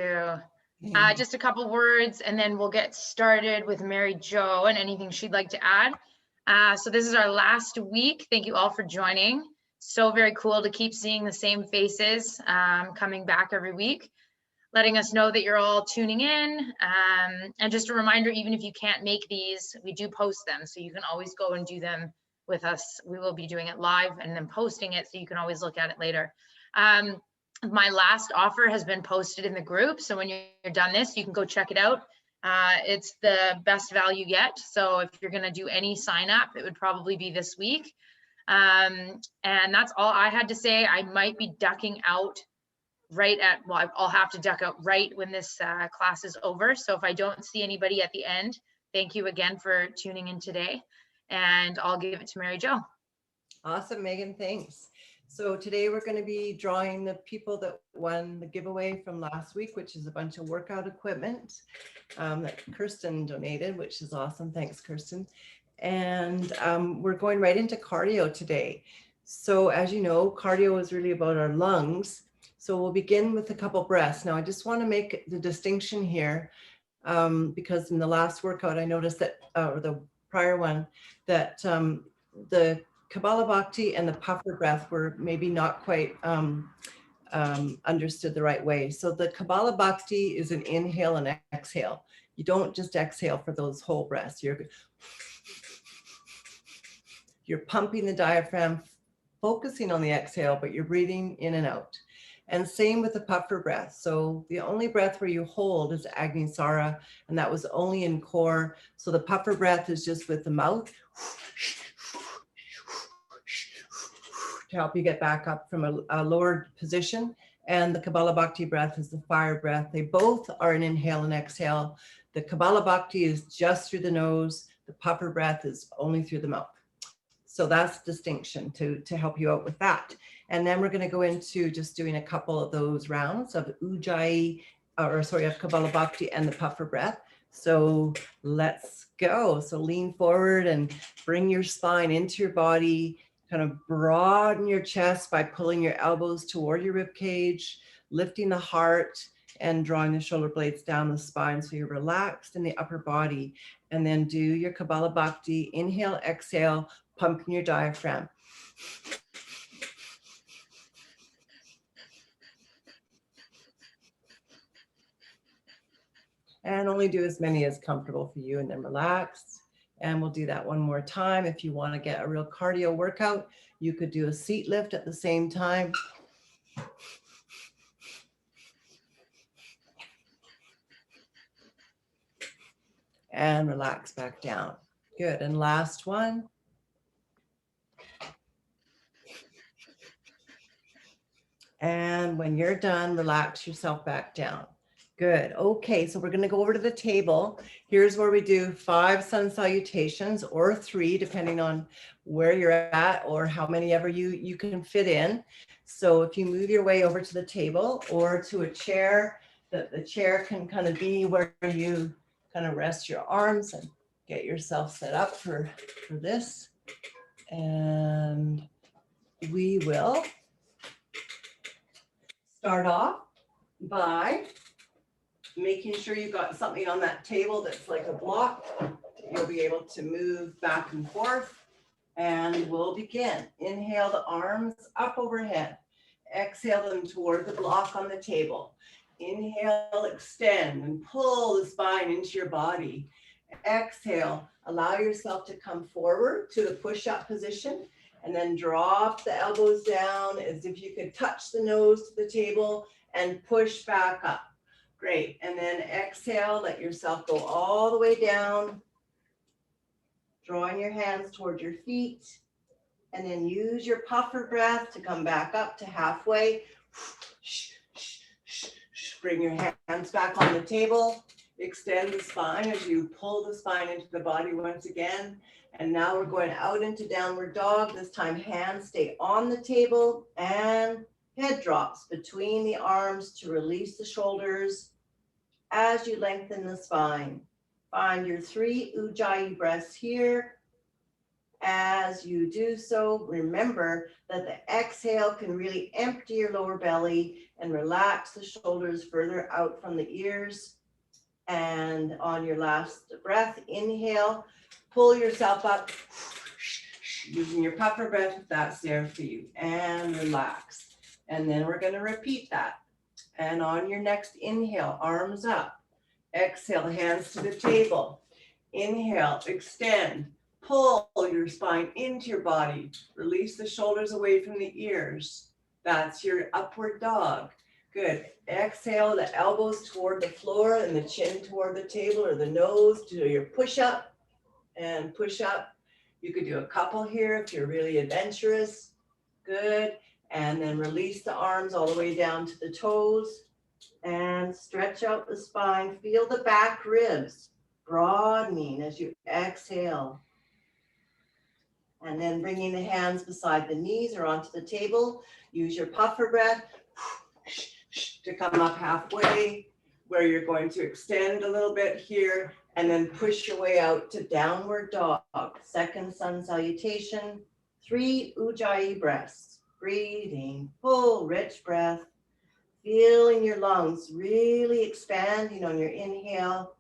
Just a couple words, and then we'll get started with Mary Jo and anything she'd like to add. So this is our last week. Thank you all for joining. So very cool to keep seeing the same faces coming back every week, letting us know that you're all tuning in. And just a reminder, even if you can't make these, we do post them. So you can always go and do them with us. We will be doing it live and then posting it, so you can always look at it later. My last offer has been posted in the group. So when you're done this, you can go check it out. It's the best value yet. So if you're going to do any sign up, it would probably be this week. And that's all I had to say. I might be ducking out well, I'll have to duck out right when this class is over. So if I don't see anybody at the end, thank you again for tuning in today. And I'll give it to Mary Jo. Awesome, Megan, thanks. So today we're going to be drawing the people that won the giveaway from last week, which is a bunch of workout equipment that Kirsten donated, which is awesome. Thanks, Kirsten. And we're going right into cardio today. So as you know, cardio is really about our lungs. So we'll begin with a couple breaths. Now, I just want to make the distinction here because in the last workout, I noticed that, or the prior one, that the Kabbalah Bhakti and the puffer breath were maybe not quite understood the right way. So the Kabbalah Bhakti is an inhale and exhale. You don't just exhale for those whole breaths. You're pumping the diaphragm, focusing on the exhale, but you're breathing in and out. And same with the puffer breath. So the only breath where you hold is Agnisara, and that was only in core. So the puffer breath is just with the mouth to help you get back up from a lowered position. And the Kabbalah Bhakti breath is the fire breath. They both are an inhale and exhale. The Kabbalah Bhakti is just through the nose. The puffer breath is only through the mouth. So that's distinction to help you out with that. And then we're going to go into just doing a couple of those rounds of Ujjayi, of Kabbalah Bhakti and the puffer breath. So let's go. So lean forward and bring your spine into your body. Kind of broaden your chest by pulling your elbows toward your rib cage, lifting the heart and drawing the shoulder blades down the spine so you're relaxed in the upper body. And then do your Kabbalah Bhakti, inhale, exhale, pumping your diaphragm. And only do as many as comfortable for you and then relax. And we'll do that one more time. If you want to get a real cardio workout, you could do a seat lift at the same time. And relax back down. Good. And last one. And when you're done, relax yourself back down. Good. Okay, so we're going to go over to the table. Here's where we do 5 sun salutations or 3, depending on where you're at or how many ever you can fit in. So if you move your way over to the table or to a chair, the chair can kind of be where you kind of rest your arms and get yourself set up for this. And we will start off by making sure you've got something on that table that's like a block. You'll be able to move back and forth. And we'll begin. Inhale the arms up overhead. Exhale them toward the block on the table. Inhale, extend and pull the spine into your body. Exhale, allow yourself to come forward to the push-up position and then drop the elbows down as if you could touch the nose to the table and push back up. Great. And then exhale, let yourself go all the way down. Drawing your hands toward your feet. And then use your puffer breath to come back up to halfway. Bring your hands back on the table. Extend the spine as you pull the spine into the body once again. And now we're going out into downward dog. This time hands stay on the table and head drops between the arms to release the shoulders as you lengthen the spine. Find your 3 Ujjayi breaths here. As you do so, remember that the exhale can really empty your lower belly and relax the shoulders further out from the ears. And on your last breath, inhale, pull yourself up, using your puffer breath if that's there for you, and relax. And then we're going to repeat that. And on your next inhale, arms up. Exhale, hands to the table. Inhale, extend. Pull your spine into your body. Release the shoulders away from the ears. That's your upward dog. Good. Exhale, the elbows toward the floor and the chin toward the table or the nose. Do your push up and push up. You could do a couple here if you're really adventurous. Good. And then release the arms all the way down to the toes and stretch out the spine. Feel the back ribs broadening as you exhale. And then bringing the hands beside the knees or onto the table. Use your puffer breath to come up halfway, where you're going to extend a little bit here and then push your way out to downward dog. Second sun salutation. 3 ujjayi breaths. Breathing, full, rich breath. Feeling your lungs really expanding on your inhale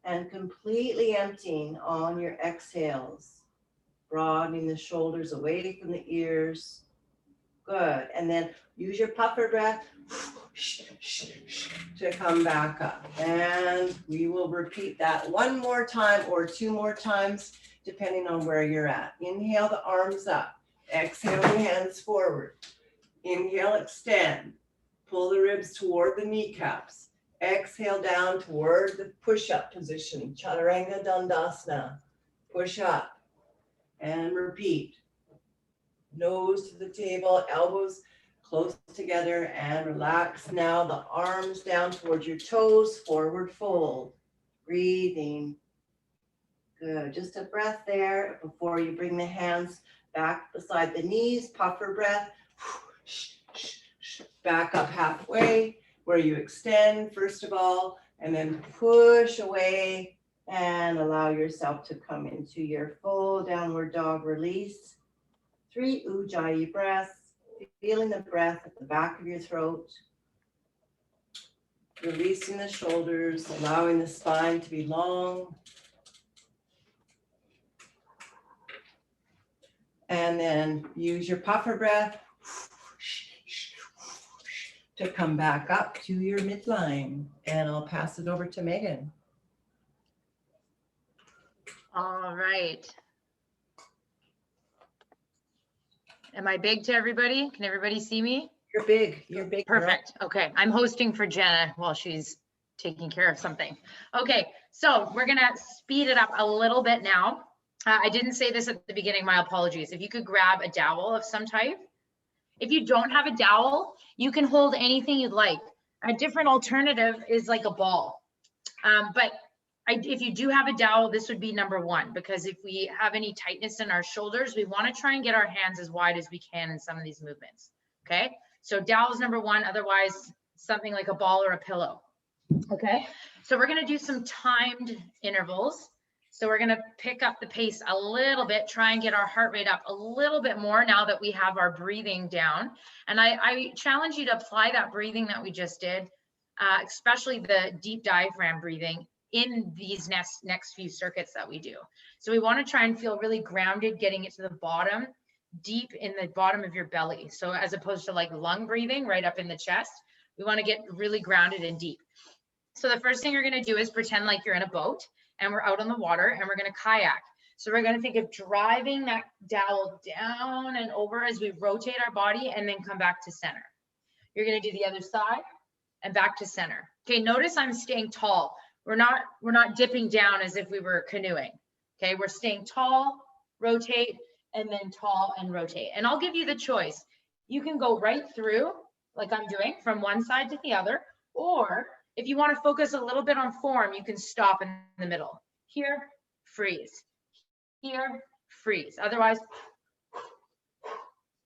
and completely emptying on your exhales. Broadening the shoulders away from the ears. Good. And then use your puffer breath to come back up. And we will repeat that one more time or 2 more times, depending on where you're at. Inhale the arms up. Exhale the hands forward. Inhale, extend. Pull the ribs toward the kneecaps. Exhale down toward the push-up position. Chaturanga Dandasana. Push up. And repeat. Nose to the table, elbows close together, and relax. Now the arms down towards your toes, forward fold. Breathing. Good. Just a breath there before you bring the hands back beside the knees. Puffer breath. Back up halfway, where you extend first of all, and then push away. And allow yourself to come into your full downward dog release. 3 ujjayi breaths, feeling the breath at the back of your throat. Releasing the shoulders, allowing the spine to be long. And then use your puffer breath to come back up to your midline. And I'll pass it over to Megan. All right. Am I big to everybody? Can everybody see me? You're big. You're big. Perfect. Okay. I'm hosting for Jenna while she's taking care of something. Okay. So we're going to speed it up a little bit now. I didn't say this at the beginning. My apologies. If you could grab a dowel of some type. If you don't have a dowel, you can hold anything you'd like. A different alternative is like a ball. If you do have a dowel, this would be number 1, because if we have any tightness in our shoulders, we want to try and get our hands as wide as we can in some of these movements. Okay, so dowel is number 1, otherwise something like a ball or a pillow. Okay, so we're going to do some timed intervals. So we're going to pick up the pace a little bit, try and get our heart rate up a little bit more now that we have our breathing down. And I challenge you to apply that breathing that we just did, especially the deep diaphragm breathing, in these next few circuits that we do. So we want to try and feel really grounded, getting it to the bottom, deep in the bottom of your belly. So as opposed to like lung breathing right up in the chest, we want to get really grounded and deep. So the first thing you're going to do is pretend like you're in a boat and we're out on the water and we're going to kayak. So we're going to think of driving that dowel down and over as we rotate our body and then come back to center. You're going to do the other side and back to center. Okay, notice I'm staying tall. We're not dipping down as if we were canoeing. Okay, we're staying tall, rotate, and then tall and rotate. And I'll give you the choice. You can go right through, like I'm doing, from one side to the other, or if you want to focus a little bit on form, you can stop in the middle. Here, freeze. Here, freeze. Otherwise,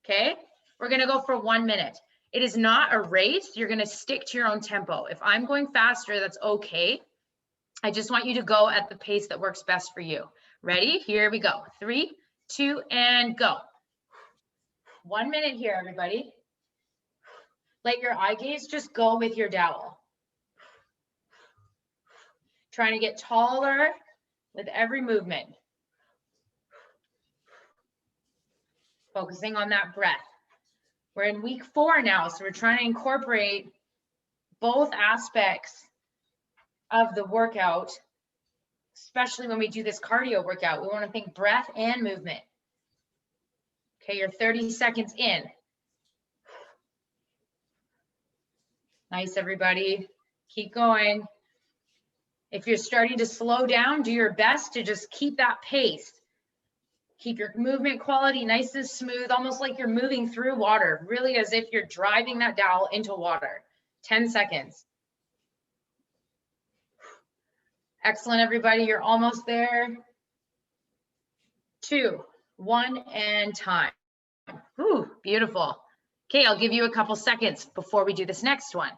okay, we're going to go for 1 minute. It is not a race. You're going to stick to your own tempo. If I'm going faster, that's okay. I just want you to go at the pace that works best for you. Ready? Here we go. 3, 2, and go. 1 minute here, everybody. Let your eye gaze just go with your dowel. Trying to get taller with every movement. Focusing on that breath. We're in week 4 now, so we're trying to incorporate both aspects of the workout, especially when we do this cardio workout. We want to think breath and movement. Okay, you're 30 seconds in. Nice, everybody. Keep going. If you're starting to slow down, do your best to just keep that pace. Keep your movement quality nice and smooth, almost like you're moving through water, really as if you're driving that dowel into water. 10 seconds. Excellent, everybody. You're almost there. 2, 1, and time. Ooh, beautiful. Okay, I'll give you a couple seconds before we do this next one.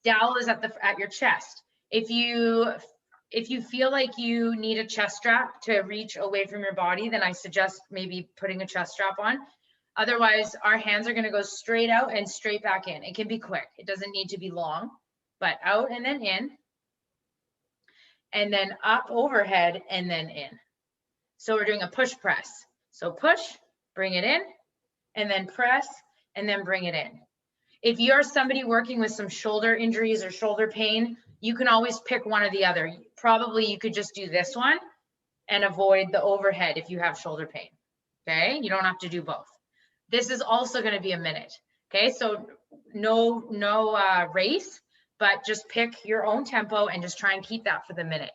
Dowel is at your chest. If you feel like you need a chest strap to reach away from your body, then I suggest maybe putting a chest strap on. Otherwise, our hands are going to go straight out and straight back in. It can be quick. It doesn't need to be long, but out and then in, and then up overhead and then in. So we're doing a push press. So push, bring it in, and then press, and then bring it in. If you're somebody working with some shoulder injuries or shoulder pain, you can always pick one or the other. Probably you could just do this one and avoid the overhead if you have shoulder pain. Okay, you don't have to do both. This is also going to be a minute. Okay, so no race, but just pick your own tempo and just try and keep that for the minute.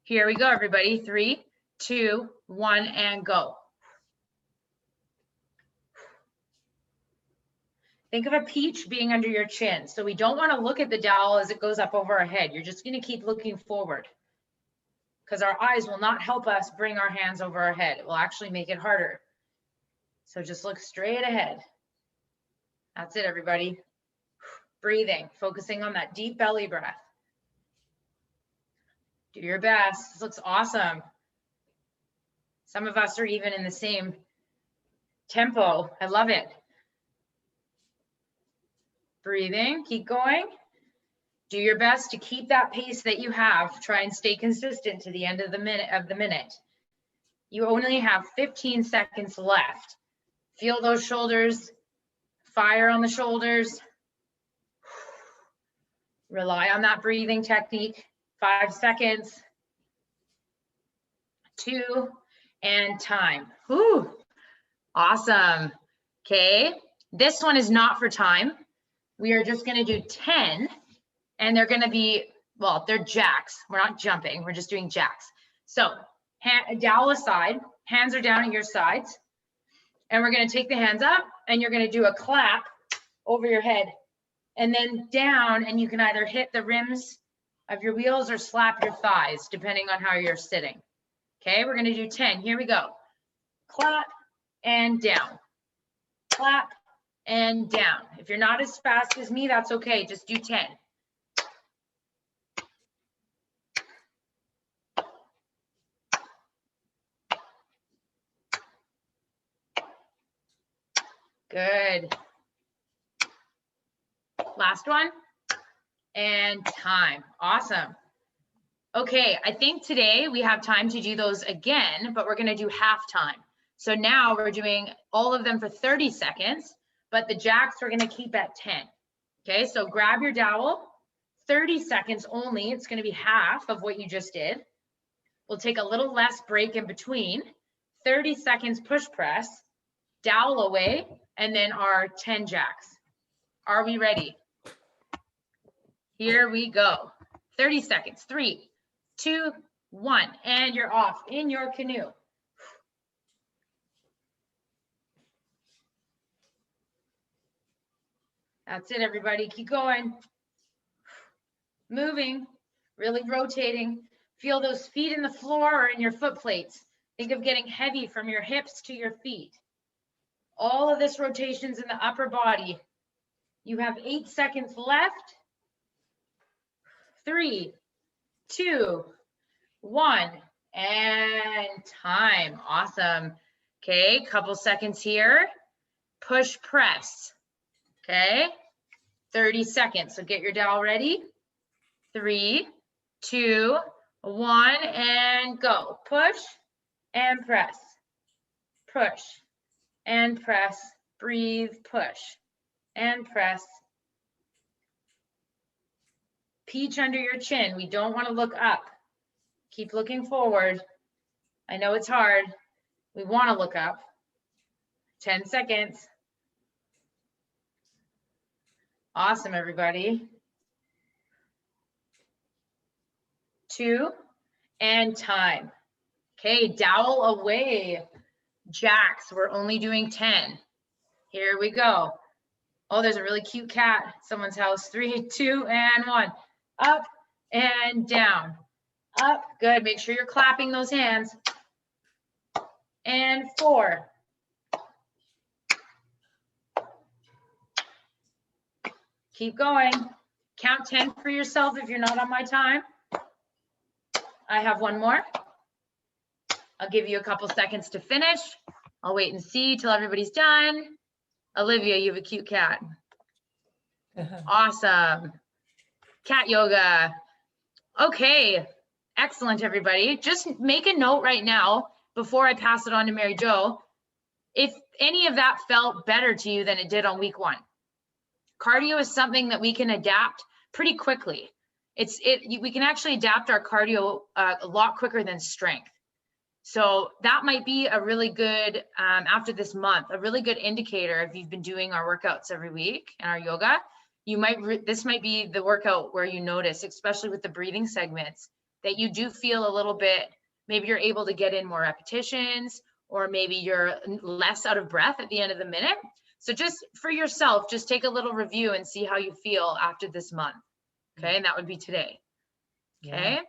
Here we go, everybody. 3, 2, 1, and go. Think of a peach being under your chin. So we don't want to look at the dowel as it goes up over our head. You're just going to keep looking forward because our eyes will not help us bring our hands over our head. It will actually make it harder. So just look straight ahead. That's it, everybody. Breathing, focusing on that deep belly breath. Do your best. This looks awesome. Some of us are even in the same tempo. I love it. Breathing, keep going. Do your best to keep that pace that you have. Try and stay consistent to the end of the minute. You only have 15 seconds left. Feel those shoulders, fire on the shoulders. Rely on that breathing technique. 5 seconds. 2, and time. Whew. Awesome. Okay, this one is not for time. We are just going to do 10, and they're going to be, well, they're jacks. We're not jumping. We're just doing jacks. So dowel aside, hands are down at your sides, and we're going to take the hands up, and you're going to do a clap over your head, and then down, and you can either hit the rims of your wheels or slap your thighs, depending on how you're sitting. Okay, we're going to do 10. Here we go. Clap and down. Clap and down. If you're not as fast as me, that's okay. Just do 10. Good. Last one. And time. Awesome. Okay, I think today we have time to do those again, but we're going to do half time. So now we're doing all of them for 30 seconds. But the jacks we're going to keep at 10. Okay, so grab your dowel, 30 seconds only. It's going to be half of what you just did. We'll take a little less break in between. 30 seconds push press, dowel away, and then our 10 jacks. Are we ready? Here we go. 30 seconds. 3, 2, 1, and you're off in your canoe. That's it, everybody. Keep going. Moving, really rotating. Feel those feet in the floor or in your foot plates. Think of getting heavy from your hips to your feet. All of this rotation's in the upper body. You have 8 seconds left. 3, 2, 1, and time. Awesome. Okay, couple seconds here. Push, press. Okay, 30 seconds. So get your dowel ready. 3, 2, 1, and go. Push and press. Push and press. Breathe, push and press. Peach under your chin. We don't want to look up. Keep looking forward. I know it's hard. We want to look up. 10 seconds. Awesome, everybody. 2, and time. Okay, dowel away. Jacks, we're only doing 10. Here we go. Oh, there's a really cute cat at someone's house. 3, 2, and 1. Up and down. Up, good. Make sure you're clapping those hands. And 4. Keep going. Count 10 for yourself if you're not on my time. I have one more. I'll give you a couple seconds to finish. I'll wait and see till everybody's done. Olivia, you have a cute cat. Awesome. Cat yoga. Okay, excellent, everybody. Just make a note right now before I pass it on to Mary Jo, if any of that felt better to you than it did on week 1. Cardio is something that we can adapt pretty quickly. We can actually adapt our cardio a lot quicker than strength. So that might be a really good, after this month, a really good indicator if you've been doing our workouts every week and our yoga. This might be the workout where you notice, especially with the breathing segments, that you do feel a little bit, maybe you're able to get in more repetitions, or maybe you're less out of breath at the end of the minute. So just for yourself, just take a little review and see how you feel after this month. Okay, and that would be today. Okay, yeah.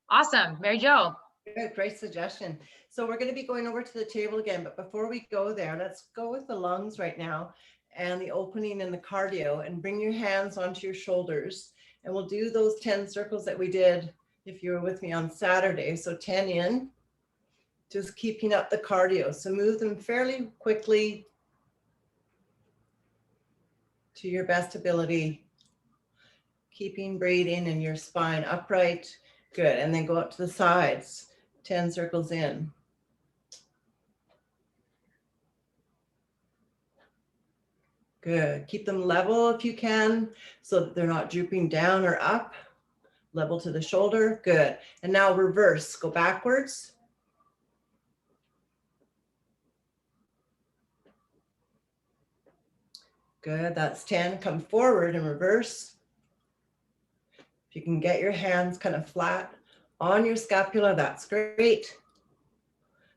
Awesome. Mary Jo. Good, great suggestion. So we're going to be going over to the table again, but before we go there, let's go with the lungs right now and the opening and the cardio, and bring your hands onto your shoulders. And we'll do those 10 circles that we did if you were with me on Saturday. So 10 in, just keeping up the cardio. So move them fairly quickly to your best ability, keeping breathing and your spine upright. Good, and then go up to the sides, 10 circles in. Good, keep them level if you can, so that they're not drooping down or up. Level to the shoulder, good. And now reverse, go backwards. Good, that's 10, come forward and reverse. If you can get your hands kind of flat on your scapula, that's great.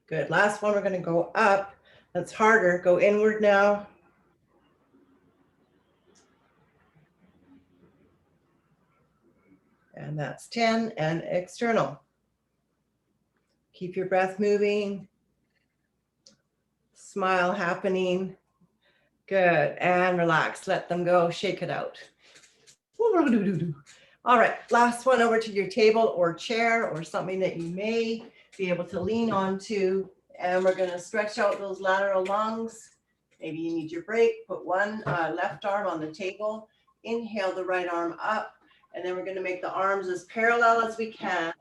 Good, last one, we're gonna go up. That's harder, go inward now. And that's 10, and external. Keep your breath moving. Smile happening. Good, and relax, let them go, shake it out. All right, last one, over to your table or chair or something that you may be able to lean onto. And we're gonna stretch out those lateral lungs. Maybe you need your break, put one left arm on the table. Inhale the right arm up. And then we're going to make the arms as parallel as we can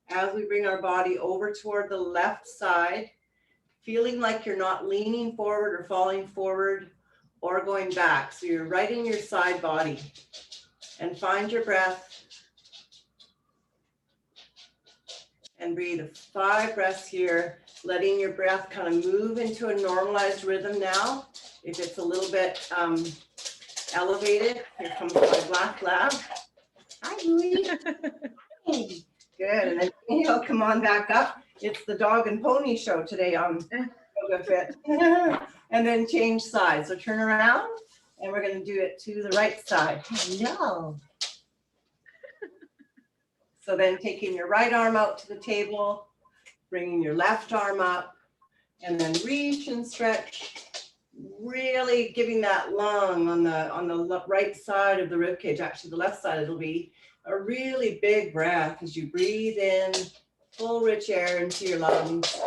as we bring our body over toward the left side, feeling like you're not leaning forward or falling forward or going back. So you're right in your side body, and find your breath and breathe 5 breaths here, letting your breath kind of move into a normalized rhythm now. If it's a little bit elevated, here comes my black lab. Hi, Louie. Good, and then he'll come on back up. It's the dog and pony show today on Yoga Fit. And then change sides. So turn around, and we're going to do it to the right side. Hello. So then taking your right arm out to the table, bringing your left arm up, and then reach and stretch. Really giving that lung on the right side of the rib cage, actually the left side, it'll be a really big breath as you breathe in Full rich air into your lungs.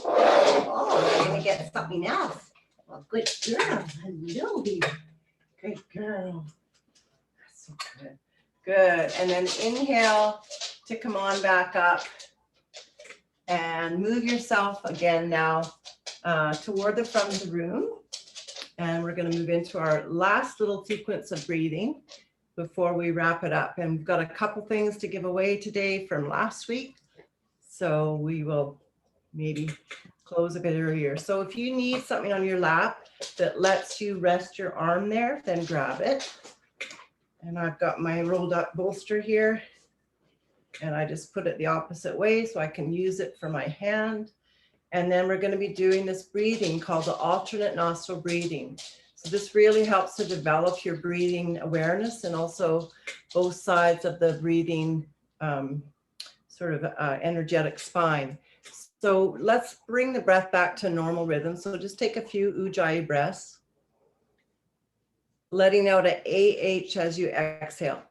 Oh, we're gonna get something else. Well, good girl. Hello, baby. Good girl. That's so good. Good. And then inhale to come on back up. And move yourself again now toward the front of the room. And we're going to move into our last little sequence of breathing before we wrap it up. And we've got a couple things to give away today from last week. So we will maybe close a bit earlier. So if you need something on your lap that lets you rest your arm there, then grab it. And I've got my rolled up bolster here. And I just put it the opposite way so I can use it for my hand. And then we're going to be doing this breathing called the alternate nostril breathing. So this really helps to develop your breathing awareness and also both sides of the breathing energetic spine. So let's bring the breath back to normal rhythm. So just take a few ujjayi breaths, letting out an AH as you exhale.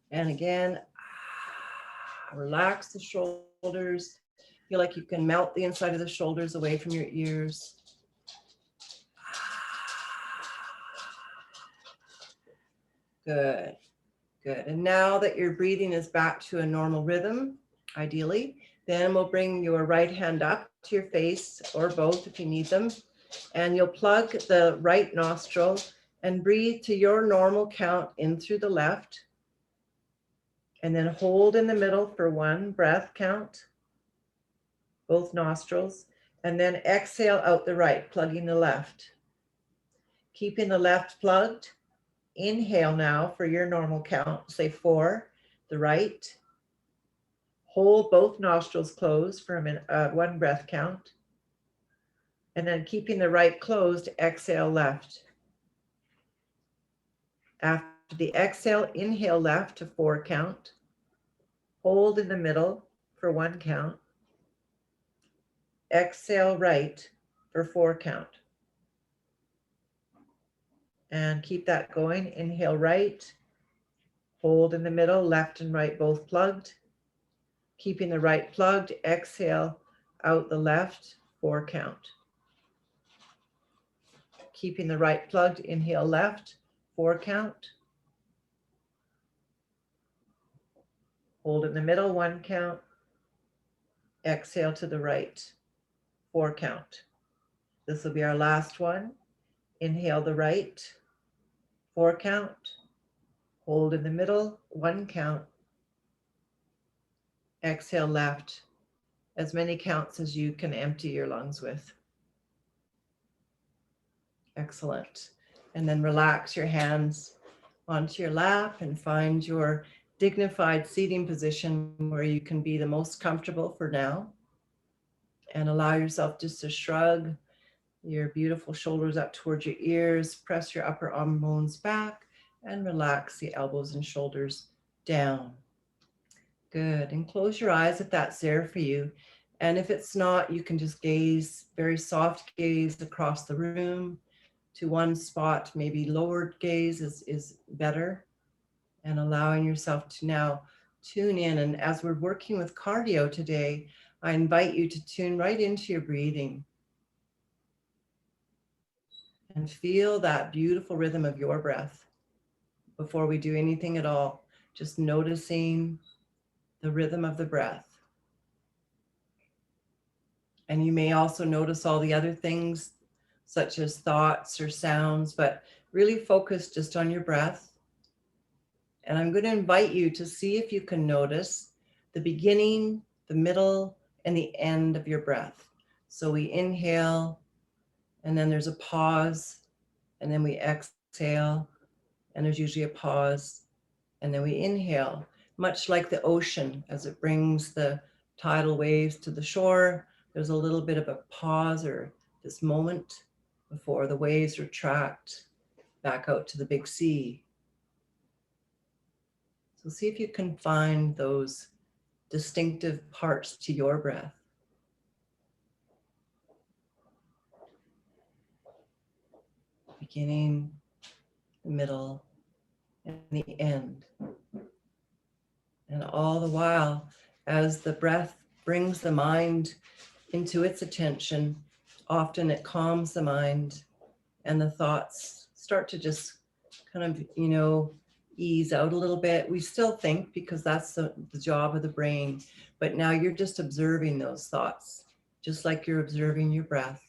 And again, relax the shoulders. Feel like you can melt the inside of the shoulders away from your ears. Good, good. And now that your breathing is back to a normal rhythm, ideally, then we'll bring your right hand up to your face or both if you need them. And you'll plug the right nostril and breathe to your normal count in through the left. And then hold in the middle for one breath count, both nostrils, and then exhale out the right, plugging the left. Keeping the left plugged, inhale now for your normal count, say 4, the right. Hold both nostrils closed for a minute, one breath count. And then keeping the right closed, exhale left. After the exhale, inhale left to 4 count. Hold in the middle for 1 count. Exhale right for 4 count. And keep that going. Inhale right. Hold in the middle, left and right both plugged. Keeping the right plugged, exhale out the left, 4 count. Keeping the right plugged, inhale left, 4 count. Hold in the middle, 1 count. Exhale to the right, 4 count. This will be our last one. Inhale the right, 4 count. Hold in the middle, 1 count. Exhale left, as many counts as you can empty your lungs with. Excellent. And then relax your hands onto your lap and find your dignified seating position where you can be the most comfortable for now. And allow yourself just to shrug your beautiful shoulders up towards your ears, press your upper arm bones back, and relax the elbows and shoulders down. Good. And close your eyes if that's there for you. And if it's not, you can just gaze, very soft gaze across the room to one spot. Maybe lowered gaze is better. And allowing yourself to now tune in. And as we're working with cardio today, I invite you to tune right into your breathing and feel that beautiful rhythm of your breath before we do anything at all. Just noticing the rhythm of the breath. And you may also notice all the other things such as thoughts or sounds, but really focus just on your breath. And I'm going to invite you to see if you can notice the beginning, the middle, and the end of your breath. So we inhale, and then there's a pause, and then we exhale, and there's usually a pause, and then we inhale, much like the ocean as it brings the tidal waves to the shore. There's a little bit of a pause or this moment before the waves retract back out to the big sea. So see if you can find those distinctive parts to your breath. Beginning, the middle, and the end. And all the while, as the breath brings the mind into its attention, often it calms the mind and the thoughts start to just kind of, ease out a little bit. We still think because that's the job of the brain, but now you're just observing those thoughts, just like you're observing your breath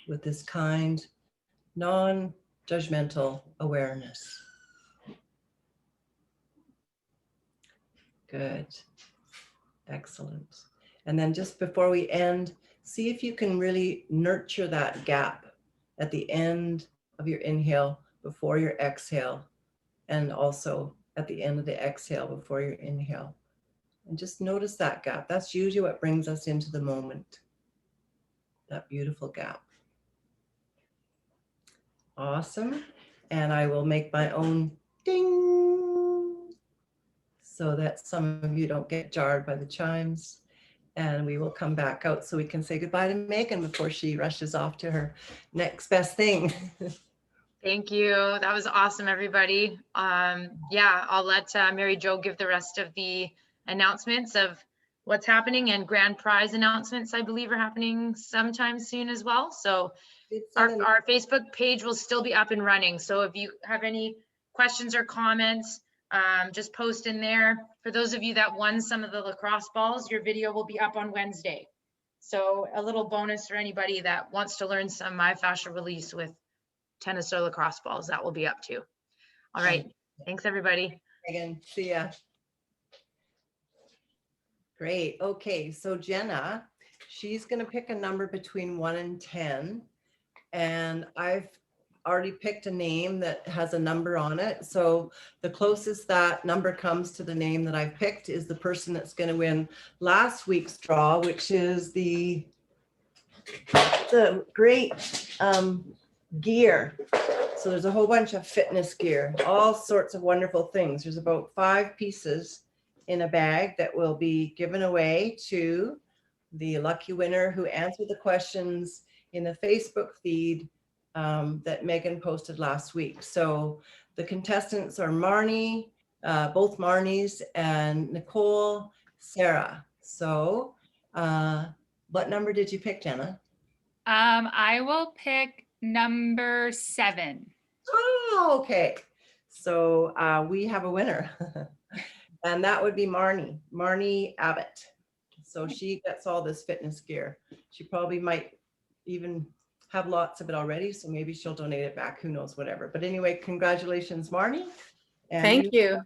with this kind, non-judgmental awareness. Good. Excellent. And then just before we end, see if you can really nurture that gap at the end of your inhale before your exhale, and also at the end of the exhale before your inhale. And just notice that gap. That's usually what brings us into the moment, that beautiful gap. Awesome. And I will make my own ding so that some of you don't get jarred by the chimes. And we will come back out so we can say goodbye to Megan before she rushes off to her next best thing. Thank you. That was awesome, everybody. Yeah, I'll let Mary Jo give the rest of the announcements of what's happening, and grand prize announcements, I believe, are happening sometime soon as well. So our Facebook page will still be up and running. So if you have any questions or comments, just post in there. For those of you that won some of the lacrosse balls, your video will be up on Wednesday. So a little bonus for anybody that wants to learn some myofascial release with tennis or lacrosse balls, that will be up too. All right. Thanks, everybody. Megan, see ya. Great. Okay. So Jenna, she's going to pick a number between 1 and 10. And I've already picked a name that has a number on it. So the closest that number comes to the name that I've picked is the person that's going to win last week's draw, which is the great gear. So there's a whole bunch of fitness gear, all sorts of wonderful things. There's about 5 pieces in a bag that will be given away to the lucky winner who answered the questions in the Facebook feed that Megan posted last week. So the contestants are Marnie, both Marnies, and Nicole, Sarah. So what number did you pick, Jenna? I will pick number 7. Oh, okay. So we have a winner. And that would be Marnie Abbott. So she gets all this fitness gear. She probably might even have lots of it already. So maybe she'll donate it back. Who knows, whatever. But anyway, congratulations, Marnie. And Thank you.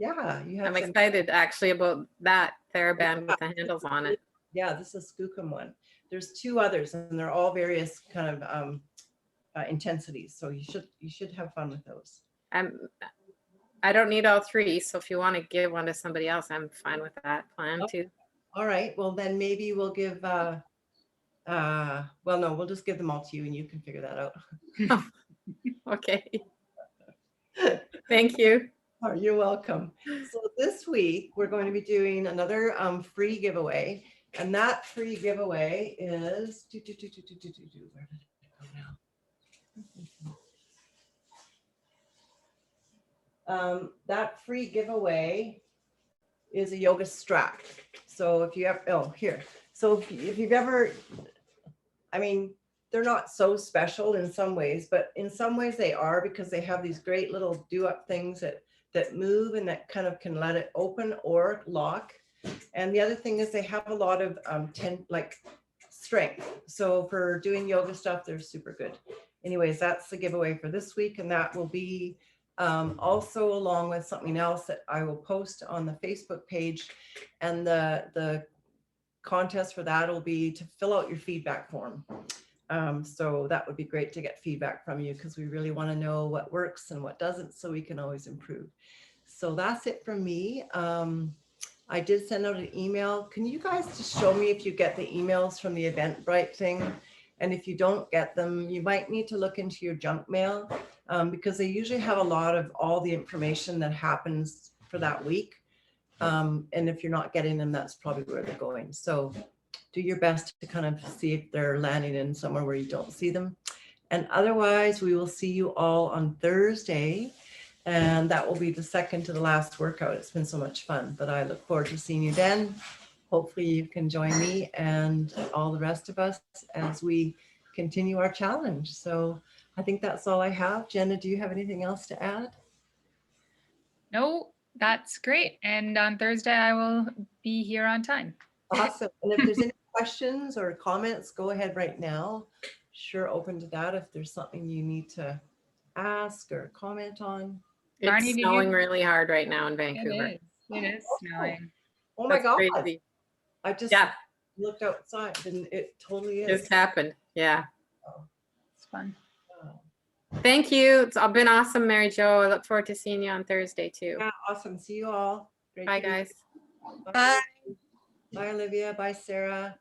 Yeah. I'm excited actually about that TheraBand with the handles on it. Yeah, this is a Skookum one. There's 2 others and they're all various kind of intensities. So you should have fun with those. I don't need all 3. So if you want to give one to somebody else, I'm fine with that plan too. All right. Well, then maybe we'll give, well, no, we'll just give them all to you and you can figure that out. Okay. Thank you. Oh, you're welcome. So this week we're going to be doing another free giveaway, and that free giveaway is where did it go now? That free giveaway is a yoga strap. So if you have, so if you've ever, I mean, they're not so special in some ways, but in some ways they are, because they have these great little do-up things that move and that kind of can let it open or lock. And the other thing is they have a lot of strength. So for doing yoga stuff, they're super good. Anyways, that's the giveaway for this week. And that will be also along with something else that I will post on the Facebook page. And the contest for that will be to fill out your feedback form. So that would be great to get feedback from you, because we really want to know what works and what doesn't, so we can always improve. So that's it from me. I did send out an email. Can you guys just show me if you get the emails from the Eventbrite thing? And if you don't get them, you might need to look into your junk mail, because they usually have a lot of all the information that happens for that week. And if you're not getting them, that's probably where they're going. So do your best to kind of see if they're landing in somewhere where you don't see them. And otherwise, we will see you all on Thursday And that will be the second to the last workout. It's been so much fun, but I look forward to seeing you then. Hopefully you can join me and all the rest of us as we continue our challenge. So I think that's all I have. Jenna, do you have anything else to add? No, that's great. And on Thursday, I will be here on time. Awesome. And if there's any questions or comments, go ahead right now. Sure, open to that if there's something you need to ask or comment on. Barney, It's did snowing you- really hard right now in Vancouver. It is snowing. Oh my That's God. crazy. I just Yeah, looked outside and it totally is. just happened. Yeah. It's fun. Wow. Thank you. It's been awesome, Mary Jo. I look forward to seeing you on Thursday too. Yeah, awesome. See you all. Great Bye, to meet guys. you. Bye. Bye, Olivia. Bye, Sarah.